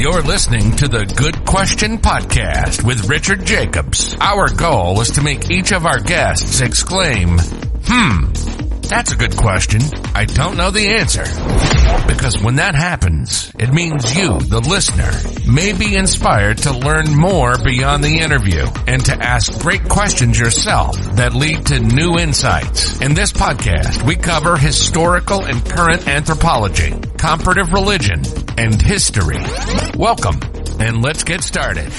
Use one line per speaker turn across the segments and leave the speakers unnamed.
You're listening to the Good Question Podcast with Richard Jacobs. Our goal is to make each of our guests exclaim, that's a good question. I don't know the answer. Because when that happens, it means you, the listener, may be inspired to learn more beyond the interview and to ask great questions yourself that lead to new insights. In this podcast, we cover historical and current anthropology, comparative religion, and history. Welcome, and let's get started.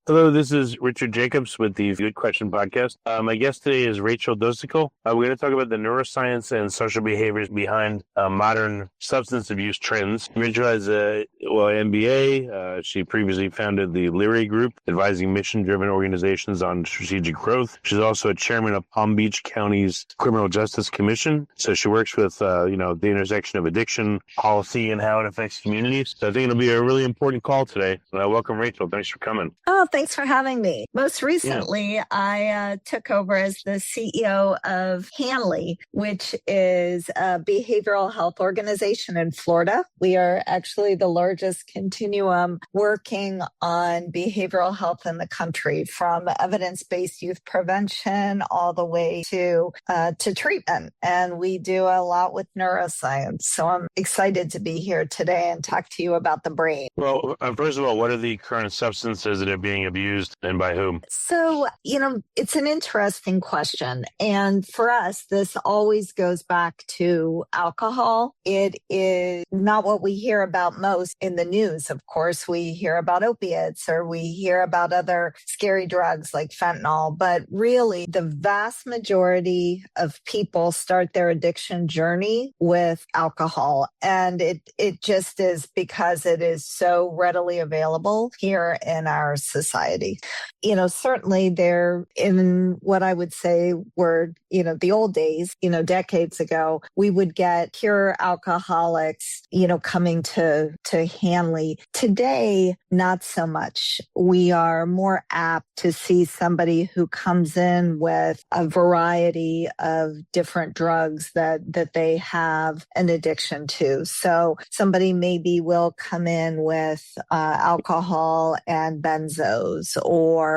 Hello, this is Richard Jacobs with the Good Question Podcast. My guest today is Pappert Docekal. We're going to talk about the neuroscience and social behaviors behind modern substance abuse trends. Rachel has an MBA. She previously founded the Leary Group, advising mission-driven organizations on strategic growth. She's also a chairman of Palm Beach County's Criminal Justice Commission. So she works with, the intersection of addiction, policy, and how it affects communities. So I think it'll be a really important call today. Welcome, Rachel. Thanks for coming.
Oh, thanks for having me. Most recently, I took over as the CEO of Hanley, which is a behavioral health organization in Florida. We are actually the largest continuum working on behavioral health in the country, from evidence-based youth prevention all the way to treatment. And we do a lot with neuroscience. So I'm excited to be here today and talk to you about the brain.
Well, first of all, what are the current substances that are being abused and by whom?
So, it's an interesting question. And for us, this always goes back to alcohol. It is not what we hear about most in the news. Of course, we hear about opiates or we hear about other scary drugs like fentanyl. But really, the vast majority of people start their addiction journey with alcohol. And it just is because it is so readily available here in our society. Certainly there, in what I would say were, the old days, decades ago, we would get pure alcoholics, coming to Hanley. Today, not so much. We are more apt to see somebody who comes in with a variety of different drugs that they have an addiction to. So somebody maybe will come in with alcohol and benzos, or,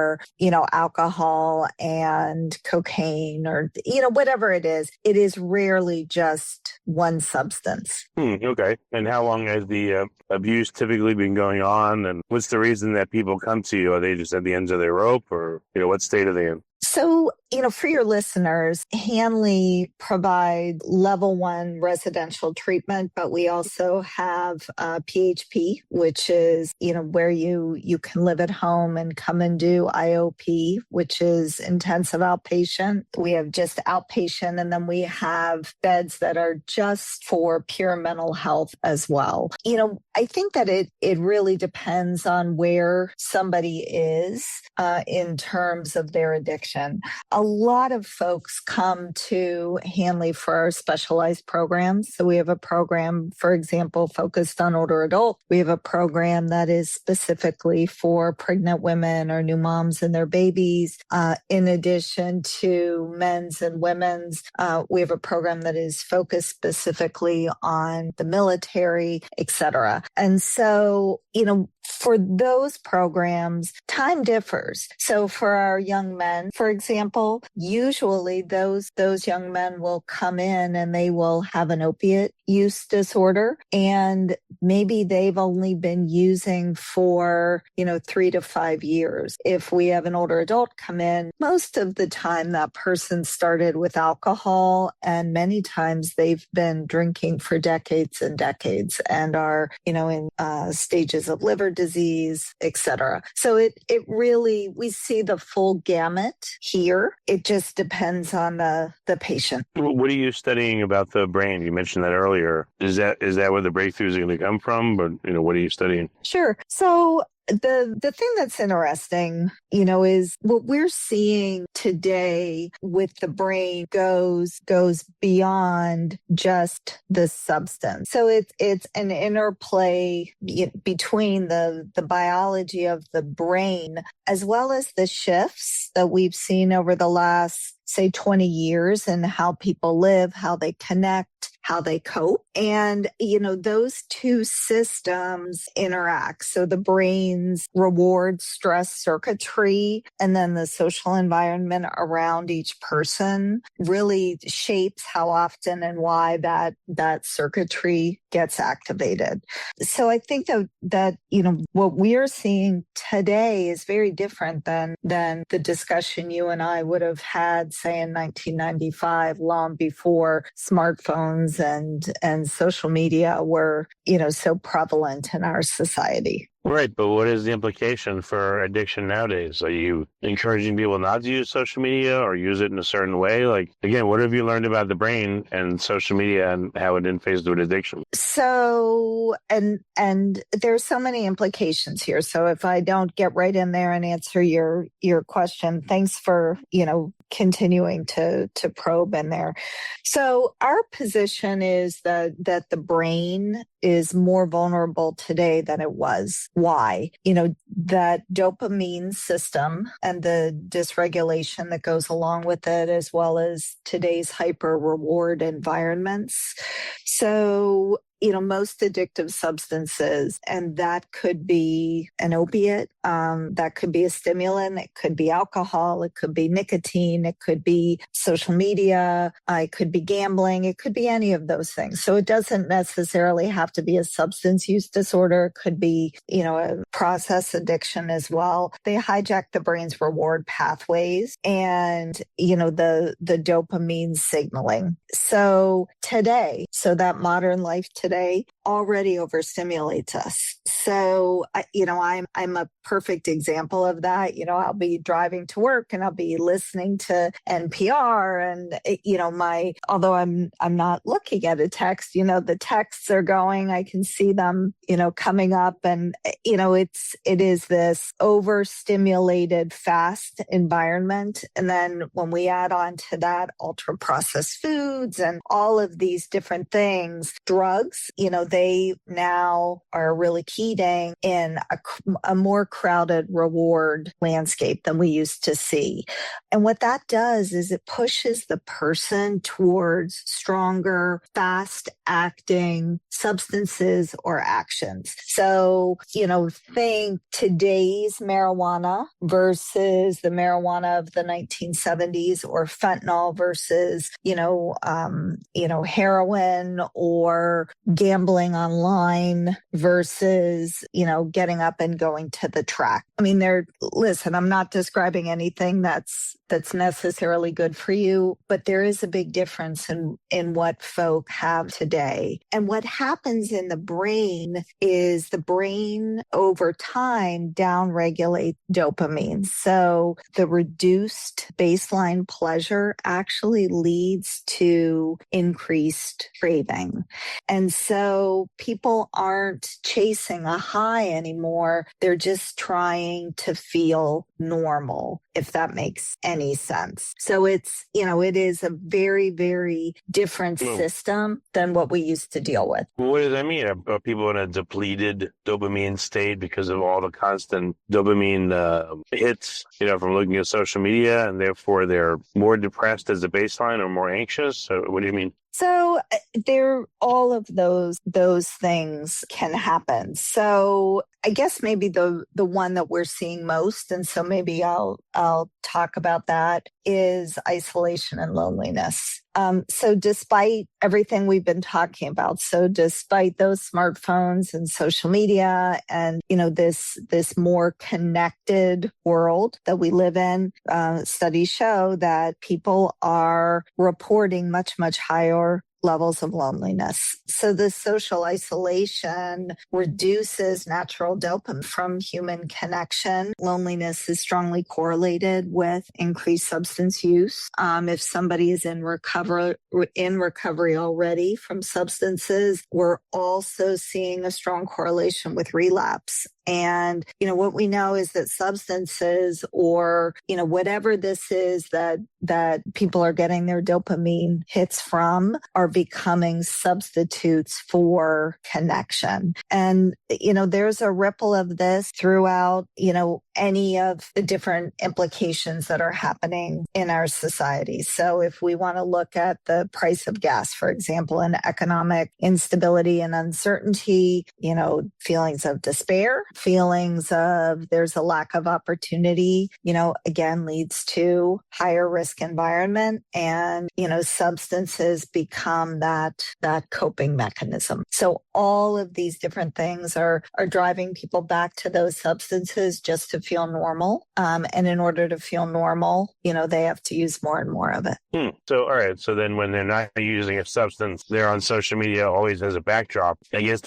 alcohol and cocaine, or, whatever it is rarely just one substance.
Okay. And how long has the abuse typically been going on? And what's the reason that people come to you? Are they just at the ends of their rope, or, what state are they in?
So, for your listeners, Hanley provide level 1 residential treatment, but we also have PHP, which is, where you can live at home and come and do IOP, which is intensive outpatient. We have just outpatient, and then we have beds that are just for pure mental health as well. I think that it really depends on where somebody is in terms of their addiction. A lot of folks come to Hanley for our specialized programs. So we have a program, for example, focused on older adults. We have a program that is specifically for pregnant women or new moms and their babies. In addition to men's and women's, we have a program that is focused specifically on the military, etc. And so, for those programs, time differs. So for our young men, for example, usually those young men will come in and they will have an opiate use disorder, and maybe they've only been using for, 3 to 5 years. If we have an older adult come in, most of the time that person started with alcohol, and many times they've been drinking for decades and decades and are, in stages of liver disease, etc. So it really, we see the full gamut here. It just depends on the patient.
What are you studying about the brain? You mentioned that earlier. Is that where the breakthroughs are going to come from? But, what are you studying?
Sure. So the thing that's interesting, is what we're seeing today with the brain goes beyond just the substance. So it's an interplay between the biology of the brain as well as the shifts that we've seen over the last, say, 20 years, and how people live, how they connect, how they cope. And, those two systems interact. So the brain's reward stress circuitry and then the social environment around each person really shapes how often and why that circuitry gets activated. So I think that what we're seeing today is very different than the discussion you and I would have had, say, in 1995, long before smartphones and social media were, so prevalent in our society.
Right, but what is the implication for addiction nowadays? Are you encouraging people not to use social media or use it in a certain way? Like, again, what have you learned about the brain and social media and how it interfaces with addiction?
So, and there's so many implications here. So if I don't get right in there and answer your question, thanks for, continuing to probe in there. So our position is that the brain is more vulnerable today than it was. Why? That dopamine system and the dysregulation that goes along with it, as well as today's hyper reward environments. So, most addictive substances, and that could be an opiate, that could be a stimulant, it could be alcohol, it could be nicotine, it could be social media, it could be gambling, it could be any of those things. So it doesn't necessarily have to be a substance use disorder. It could be, a process addiction as well. They hijack the brain's reward pathways and, the dopamine signaling. So today, that modern life today already overstimulates us. So, I'm a perfect example of that. I'll be driving to work and I'll be listening to NPR and, although I'm not looking at a text, the texts are going, I can see them, coming up and, it is this overstimulated, fast environment. And then when we add on to that ultra processed foods and all of these different things, drugs, they now are really keying in a more crowded reward landscape than we used to see. And what that does is it pushes the person towards stronger, fast acting substances or actions. So, think today's marijuana versus the marijuana of the 1970s, or fentanyl versus, heroin or gambling online versus, getting up and going to the track. I mean, I'm not describing anything that's necessarily good for you, but there is a big difference in what folk have today. And what happens in the brain is the brain over time downregulates dopamine. So the reduced baseline pleasure actually leads to increased craving. And so people aren't chasing a high anymore. They're just trying to feel normal, if that makes any sense. So it's, it is a very, very different system than what we used to deal with.
What does that mean? Are people in a depleted dopamine state because of all the constant dopamine hits, from looking at social media, and therefore they're more depressed as a baseline or more anxious? So what do you mean?
So all of those things can happen. So I guess maybe the one that we're seeing most, and so maybe I'll talk about that, is isolation and loneliness. So despite everything we've been talking about, so despite those smartphones and social media and, this more connected world that we live in, studies show that people are reporting much, much higher levels of loneliness. So the social isolation reduces natural dopamine from human connection. Loneliness is strongly correlated with increased substance use. If somebody is in recovery already from substances, we're also seeing a strong correlation with relapse. And, what we know is that substances or, whatever this is that people are getting their dopamine hits from are becoming substitutes for connection. And, there's a ripple of this throughout, any of the different implications that are happening in our society. So if we want to look at the price of gas, for example, and economic instability and uncertainty, feelings of despair, feelings of there's a lack of opportunity, again, leads to higher risk environment, and, substances become that coping mechanism. So all of these different things are driving people back to those substances just to feel normal. And in order to feel normal, they have to use more and more of it.
So, all right. So then when they're not using a substance, they're on social media always as a backdrop. I guess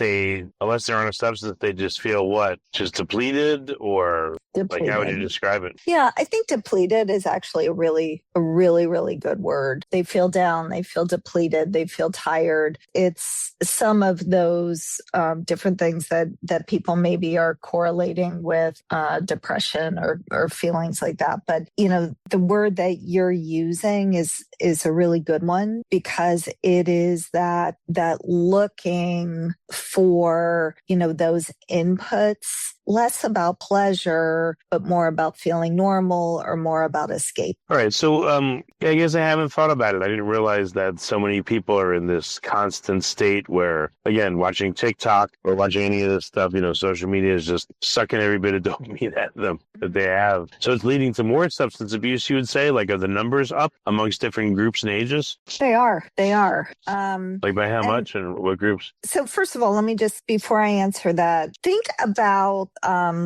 unless they're on a substance, they just feel what? Just depleted, or
Depleted.
Like, how would you describe it?
Yeah, I think depleted is actually a really, really good word. They feel down, they feel depleted, they feel tired. It's some of those different things that people maybe are correlating with depression or feelings like that. But, the word that you're using is a really good one, because it is that looking for, those inputs, less about pleasure, but more about feeling normal or more about escape.
All right. So I guess I haven't thought about it. I didn't realize that so many people are in this constant state where, again, watching TikTok or watching any of this stuff, social media is just sucking every bit of dopamine at them that they have. So it's leading to more substance abuse, you would say? Like, are the numbers up amongst different groups and ages?
They are.
Like, by how much and what groups?
So first of all, let me just, before I answer that, think about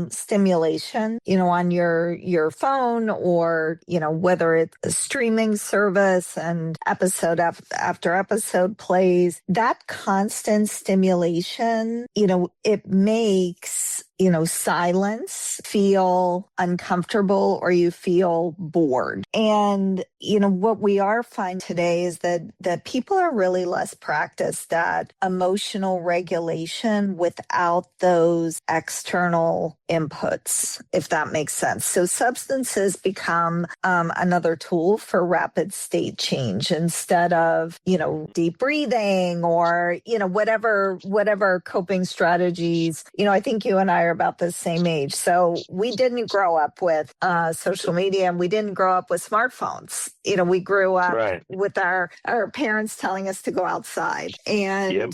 stimulation, on your phone, or, whether it's a streaming service and episode after episode plays. That constant stimulation, it makes silence feel uncomfortable, or you feel bored. And, what we are finding today is that people are really less practiced at emotional regulation without those external inputs, if that makes sense. So substances become another tool for rapid state change instead of, deep breathing or, whatever coping strategies. I think you and I are about the same age. So we didn't grow up with social media, and we didn't grow up with smartphones. We grew up with our parents telling us to go outside. And,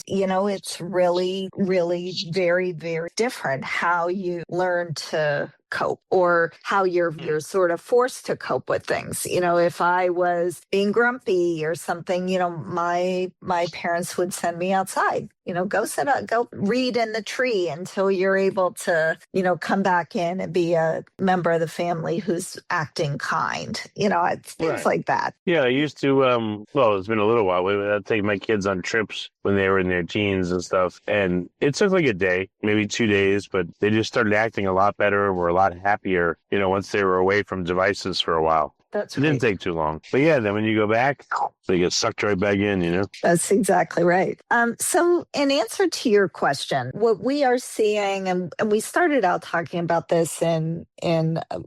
it's really, really very, very different how you learn to cope, or how you're sort of forced to cope with things. If I was being grumpy or something, my parents would send me outside, go sit up, go read in the tree until you're able to, come back in and be a member of the family who's acting kind, it's things like that.
Yeah, I used to, it's been a little while. I'd take my kids on trips when they were in their teens and stuff. And it took like a day, maybe 2 days, but they just started acting a lot better, were a lot happier, once they were away from devices for a while.
That's
It didn't take too long. But yeah, then when you go back, they get sucked right back in,
That's exactly right. So in answer to your question, what we are seeing, and we started out talking about this in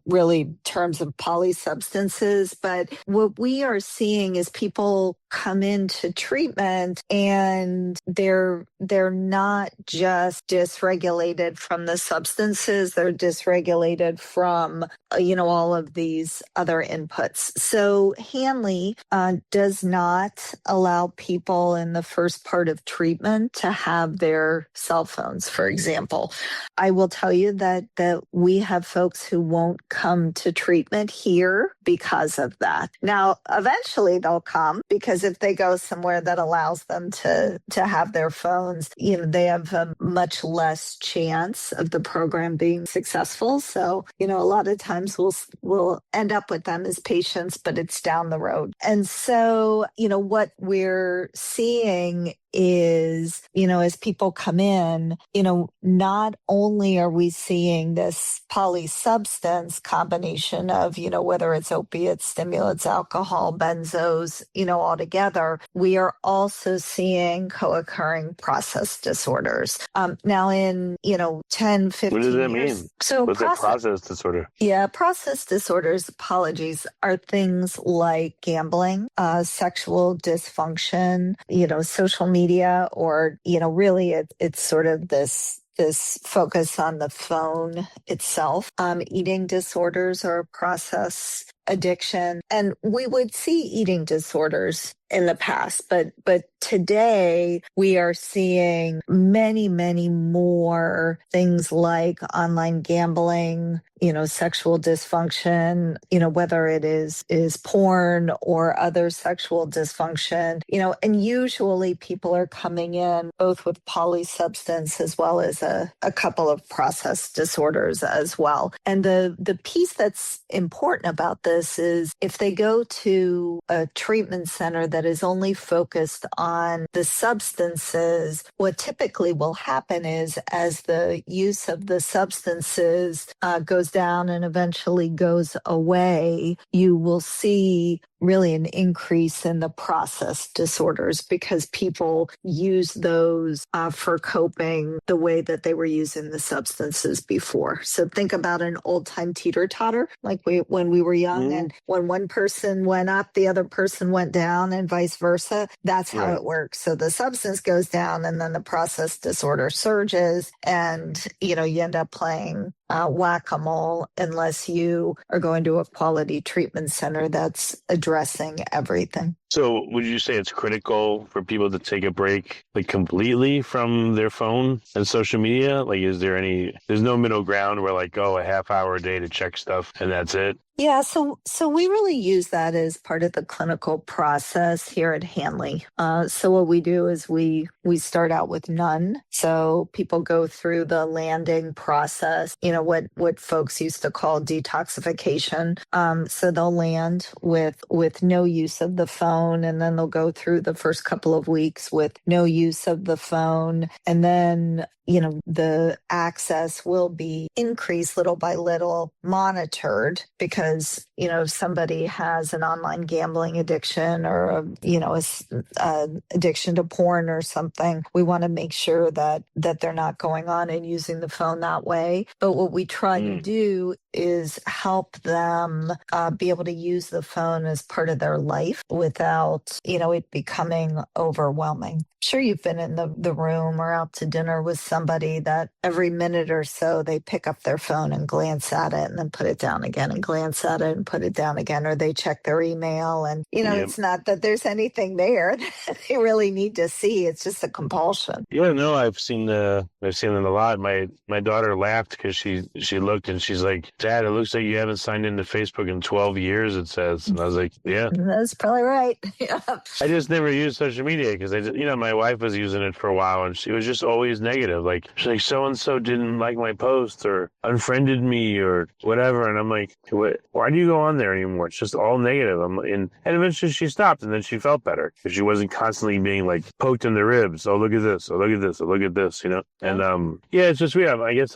really terms of polysubstances, but what we are seeing is people come into treatment and they're not just dysregulated from the substances, they're dysregulated from, all of these other inputs. So Hanley does not allow people in the first part of treatment to have their cell phones, for example. I will tell you that we have folks who won't come to treatment here because of that. Now, eventually they'll come, because if they go somewhere that allows them to have their phones, they have a much less chance of the program being successful. So, a lot of times we'll end up with them as patients, but it's down the road. And so, what we're seeing is, as people come in, not only are we seeing this polysubstance combination of, whether it's opiates, stimulants, alcohol, benzos, all together, we are also seeing co-occurring process disorders. Now in, 10, 15
What does that
years.
mean?
So
What's a process disorder?
Yeah, process disorders, apologies, are things like gambling, sexual dysfunction, social media, or, really it's sort of this focus on the phone itself. Eating disorders or process addiction. And we would see eating disorders in the past, but today we are seeing many, many more things like online gambling, sexual dysfunction, whether it is porn or other sexual dysfunction, and usually people are coming in both with polysubstance as well as a couple of process disorders as well. And the piece that's important about this is if they go to a treatment center that is only focused on the substances, what typically will happen is as the use of the substances goes down and eventually goes away, you will see really an increase in the process disorders because people use those for coping the way that they were using the substances before. So think about an old-time teeter-totter, like when we were young, and when one person went up, the other person went down, and vice versa. That's how it works. So the substance goes down, and then the process disorder surges, and you end up playing whack-a-mole unless you are going to a quality treatment center that's addressing everything.
So would you say it's critical for people to take a break completely from their phone and social media? There's no middle ground where a half hour a day to check stuff and that's it?
Yeah, so we really use that as part of the clinical process here at Hanley. So what we do is we start out with none. So people go through the landing process, what folks used to call detoxification. So they'll land with no use of the phone, and then they'll go through the first couple of weeks with no use of the phone, and then the access will be increased little by little, monitored, because, if somebody has an online gambling addiction or, addiction to porn or something, we want to make sure that they're not going on and using the phone that way. But what we try to do is help them be able to use the phone as part of their life without, it becoming overwhelming. Sure, you've been in the room or out to dinner with somebody that every minute or so they pick up their phone and glance at it and then put it down again and glance at it and put it down again, or they check their email and, it's not that there's anything there that they really need to see. It's just a compulsion.
Yeah, no, I've seen them a lot. My daughter laughed because she looked and she's like, Dad, it looks like you haven't signed into Facebook in 12 years, it says. And I was like, yeah.
That's probably right. Yeah.
I just never used social media because my wife was using it for a while and she was just always negative. She's like, so-and-so didn't like my post or unfriended me or whatever. And I'm like, why do you go on there anymore? It's just all negative. And eventually she stopped and then she felt better because she wasn't constantly being poked in the ribs. Oh, look at this. Oh, look at this. Oh, look at this, And it's just weird. I guess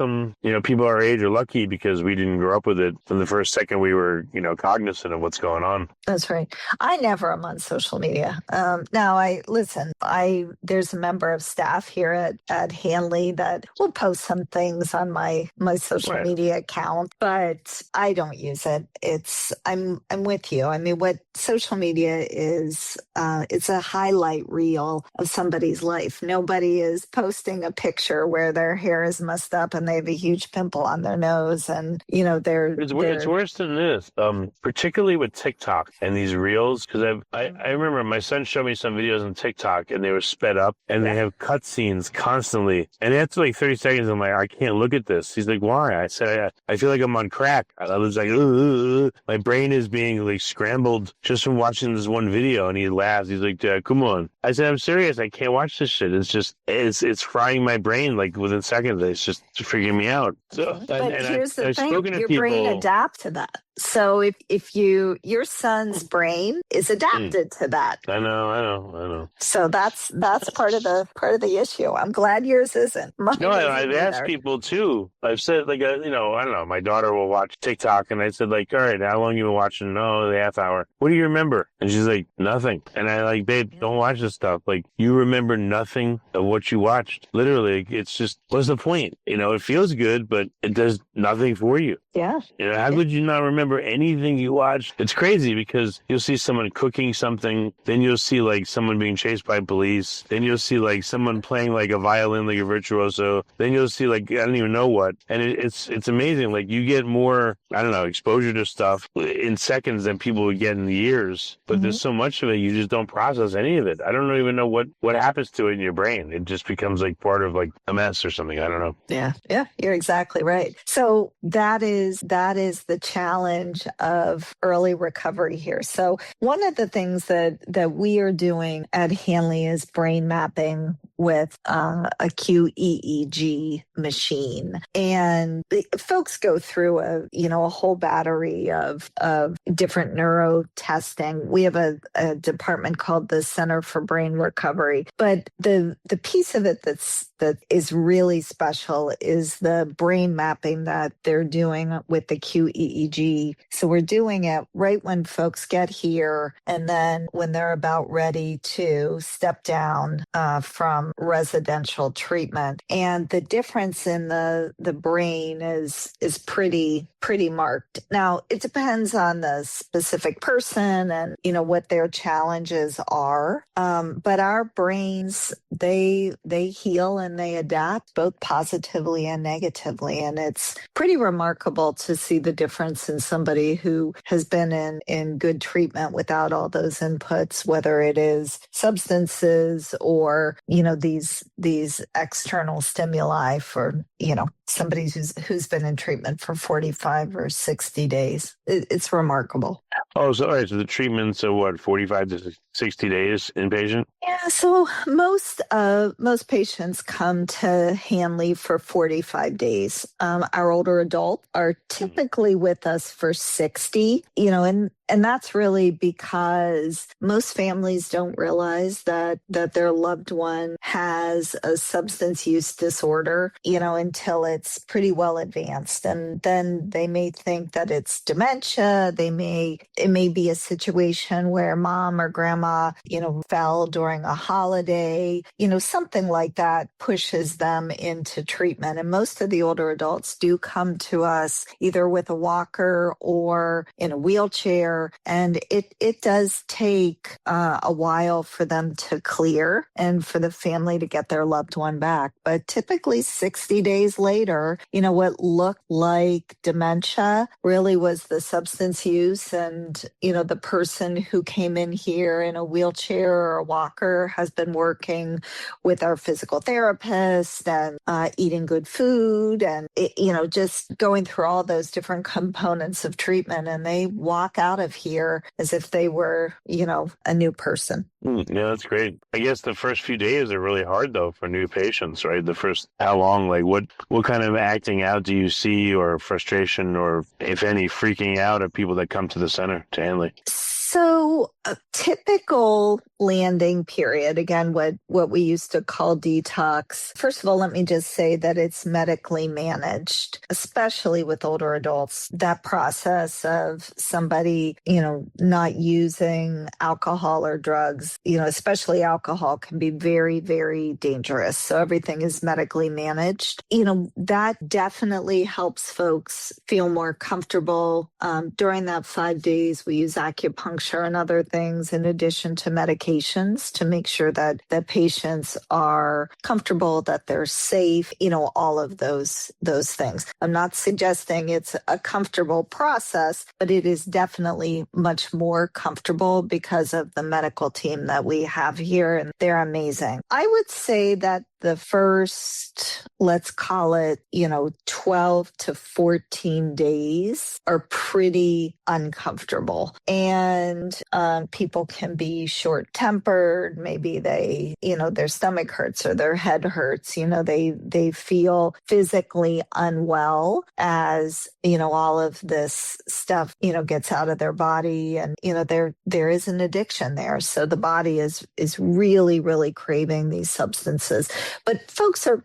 people our age are lucky because we didn't grow up with it from the first second we were, cognizant of what's going on.
That's right. I never am on social media. Now, there's a member of staff here at Hanley that will post some things on my social media account, but I don't use it. I'm with you. I mean, what social media is, it's a highlight reel of somebody's life. Nobody is posting a picture where their hair is messed up and they have a huge pimple on their nose, and
it's worse than this, particularly with TikTok and these reels, because I remember my son showed me some videos on TikTok and they were sped up and they have cutscenes constantly, and after 30 seconds I'm like, I can't look at this. He's like, why? I said, I feel like I'm on crack. I was like, ugh. My brain is being scrambled just from watching this one video. And he laughs. He's like, Dad, come on. I said, I'm serious. I can't watch this shit. It's just it's frying my brain within seconds. It's just freaking me out. So,
but here's the thing: your brain adapt to that. So if your son's brain is adapting adapted to that.
I know.
So that's part of the issue. I'm glad yours isn't. Mine
No,
isn't
I've asked
either.
people too. I've said, like, I don't know, my daughter will watch TikTok, and I said, like, all right, how long you been watching? No, the half hour. What do you remember? And she's like, nothing. And I like, babe, don't watch this stuff. Like, you remember nothing of what you watched. Literally, it's just, what's the point? It feels good, but it does nothing for you.
Yeah.
How could you not remember anything you watched? It's crazy because you'll see someone cooking something, then you'll see like someone being chased by police, then you'll see like someone playing like a violin like a virtuoso, then you'll see like I don't even know what. And it's amazing. Like you get more, I don't know, exposure to stuff in seconds than people would get in years. But there's so much of it, you just don't process any of it. I don't even know what happens to it in your brain. It just becomes like part of like a mess or something. I don't know.
Yeah, you're exactly right. So that is the challenge of early recovery here. So one of the things that we are doing at Hanley is brain mapping with a QEEG machine. And folks go through a whole battery of different neuro testing. We have a department called the Center for Brain Recovery. But the piece of it that is really special is the brain mapping that they're doing with the QEEG. So we're doing it right when folks get here, and then when they're about ready to step down from residential treatment. And the difference in the brain is pretty marked. Now, it depends on the specific person and, what their challenges are. But our brains, they heal and they adapt both positively and negatively. And it's pretty remarkable to see the difference in somebody who has been in good treatment without all those inputs, whether it is substances or, these external stimuli for, somebody who's been in treatment for 45 or 60 days. It's remarkable.
Oh, so all right. So the treatment's 45 to 60 days inpatient?
Yeah. So most patients come to Hanley for 45 days. Our older adults are typically with us for 60. And that's really because most families don't realize that their loved one has a substance use disorder, until it's pretty well advanced. And then they may think that it's dementia. It may be a situation where mom or grandma, fell during a holiday, something like that pushes them into treatment. And most of the older adults do come to us either with a walker or in a wheelchair. And it does take a while for them to clear and for the family to get their loved one back. But typically 60 days later, what looked like dementia really was the substance use. And, the person who came in here in a wheelchair or a walker has been working with our physical therapist and eating good food and, just going through all those different components of treatment. And they walk out of here as if they were, a new person.
Yeah, that's great. I guess the first few days are really hard though for new patients, right? How long, like what kind of acting out do you see or frustration or if any freaking out of people that come to the center to Hanley?
So a typical landing period, again, what we used to call detox. First of all, let me just say that it's medically managed, especially with older adults. That process of somebody, not using alcohol or drugs, especially alcohol can be very, very dangerous. So everything is medically managed. That definitely helps folks feel more comfortable. During that 5 days, we use acupuncture and other things in addition to medications to make sure that patients are comfortable, that they're safe, all of those things. I'm not suggesting it's a comfortable process, but it is definitely much more comfortable because of the medical team that we have here, and they're amazing. I would say that the first, let's call it, 12 to 14 days are pretty uncomfortable. And people can be short-tempered. Maybe their stomach hurts or their head hurts. They feel physically unwell as, all of this stuff, gets out of their body. And, there is an addiction there. So the body is really, really craving these substances. But folks are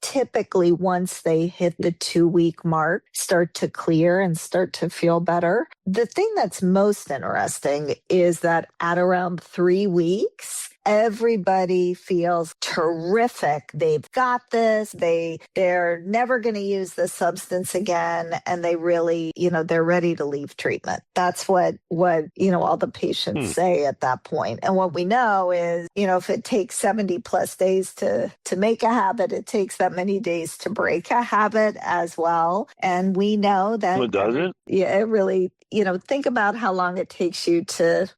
typically, once they hit the 2-week mark, start to clear and start to feel better. The thing that's most interesting is that at around 3 weeks, everybody feels terrific. They've got this. They're never going to use this substance again. And they really, they're ready to leave treatment. That's what all the patients say at that point. And what we know is, if it takes 70 plus days to make a habit, it takes that many days to break a habit as well. And we know that.
What does it?
Yeah, it really, think about how long it takes you to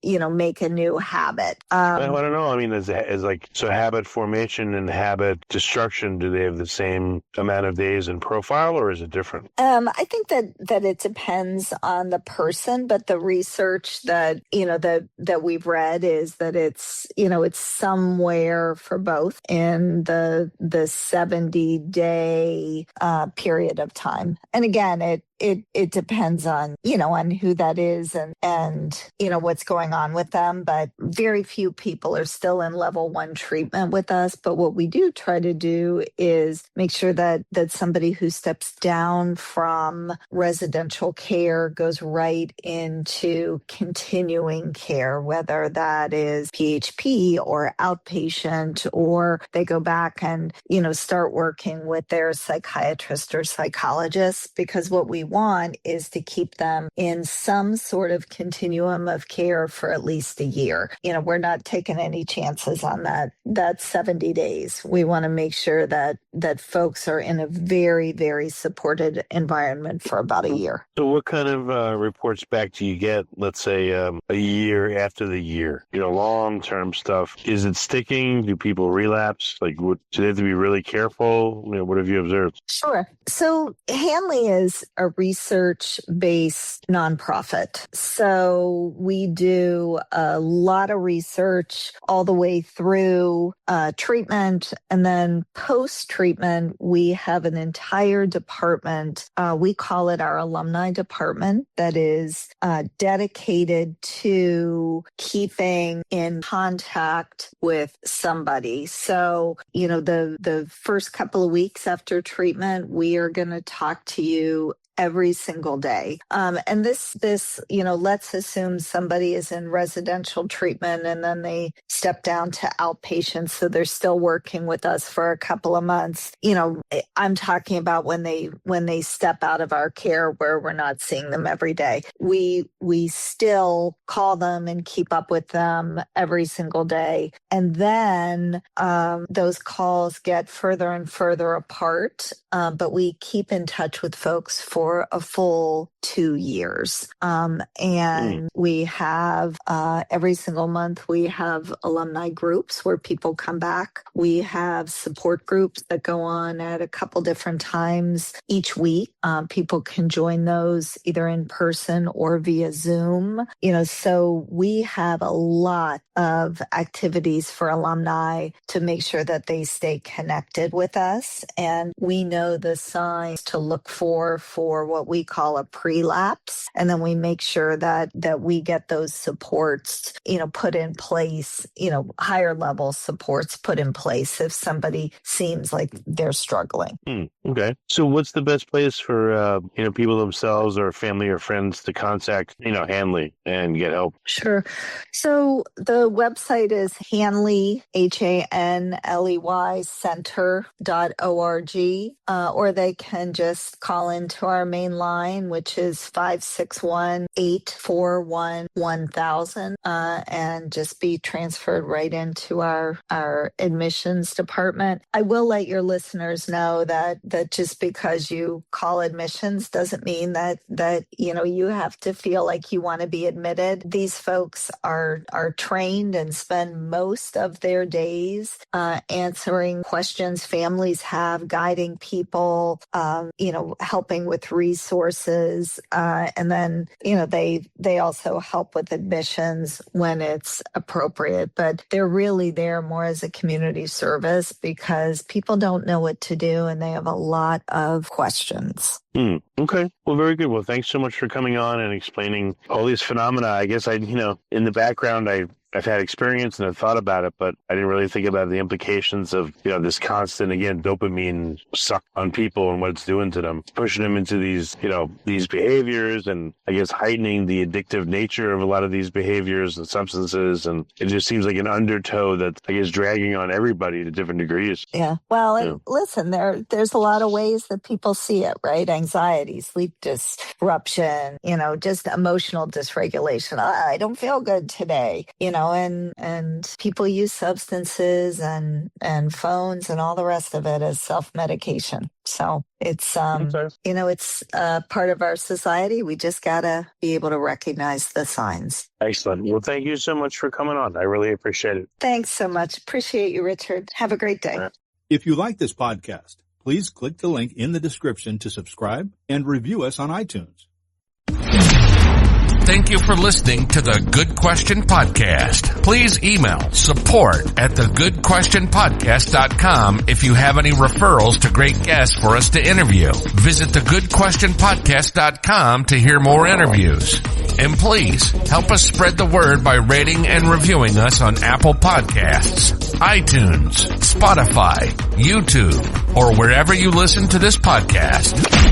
make a new habit.
I don't know. I mean, so habit formation and habit destruction, do they have the same amount of days in profile, or is it different?
I think that it depends on the person, but the research that we've read is that it's somewhere for both in the 70-day period of time. And again, it depends on who that is and what's going on with them. But very few people are still in level 1 treatment with us. But what we do try to do is make sure that somebody who steps down from residential care goes right into continuing care, whether that is PHP or outpatient, or they go back and, start working with their psychiatrist or psychologist, because what we want is to keep them in some sort of continuum of care for at least a year. We're not taking any chances on that 70 days. We want to make sure that folks are in a very, very supported environment for about a year.
So what kind of reports back do you get, let's say, a year after the year? Long-term stuff. Is it sticking? Do people relapse? Do they have to be really careful? What have you observed?
Sure. So Hanley is a research-based nonprofit. So we do a lot of research all the way through treatment, and then post-treatment, we have an entire department. We call it our alumni department that is dedicated to keeping in contact with somebody. So, the first couple of weeks after treatment, we are going to talk to you every single day. And this, let's assume somebody is in residential treatment and then they step down to outpatient. So they're still working with us for a couple of months. I'm talking about when they step out of our care where we're not seeing them every day. We still call them and keep up with them every single day. And then those calls get further and further apart. But we keep in touch with folks for a full 2 years. And we have every single month, we have alumni groups where people come back. We have support groups that go on at a couple different times each week. People can join those either in person or via Zoom. So we have a lot of activities for alumni to make sure that they stay connected with us. And we know the signs to look for what we call a pre-lapse. And then we make sure that we get those supports, put in place, higher level supports put in place if somebody seems like they're struggling.
Okay. So what's the best place for, people themselves or family or friends to contact, Hanley and get help?
Sure. So the website is Hanley, Hanley, center.org, or they can just call into our main line, which is 561-841-1000, and just be transferred right into our admissions department. I will let your listeners know that just because you call admissions doesn't mean that you have to feel like you want to be admitted. These folks are trained and spend most of their days answering questions families have, guiding people, helping with resources, and then they also help with admissions when it's appropriate. But they're really there more as a community service because people don't know what to do and they have a lot of questions.
Okay. Well, very good. Well, thanks so much for coming on and explaining all these phenomena. I guess in the background, I've had experience and I've thought about it, but I didn't really think about the implications of, this constant, again, dopamine suck on people and what it's doing to them, pushing them into these behaviors and I guess heightening the addictive nature of a lot of these behaviors and substances. And it just seems like an undertow that I guess dragging on everybody to different degrees.
Yeah. Well, listen, there's a lot of ways that people see it, right? Anxiety, sleep disruption, just emotional dysregulation. I don't feel good today, and people use substances and phones and all the rest of it as self-medication. So it's, it's part of our society. We just got to be able to recognize the signs.
Excellent. Well, thank you so much for coming on. I really appreciate it.
Thanks so much. Appreciate you, Richard. Have a great day.
If you like this podcast, please click the link in the description to subscribe and review us on iTunes.
Thank you for listening to the Good Question Podcast. Please email support@thegoodquestionpodcast.com if you have any referrals to great guests for us to interview. Visit thegoodquestionpodcast.com to hear more interviews. And please help us spread the word by rating and reviewing us on Apple Podcasts, iTunes, Spotify, YouTube, or wherever you listen to this podcast.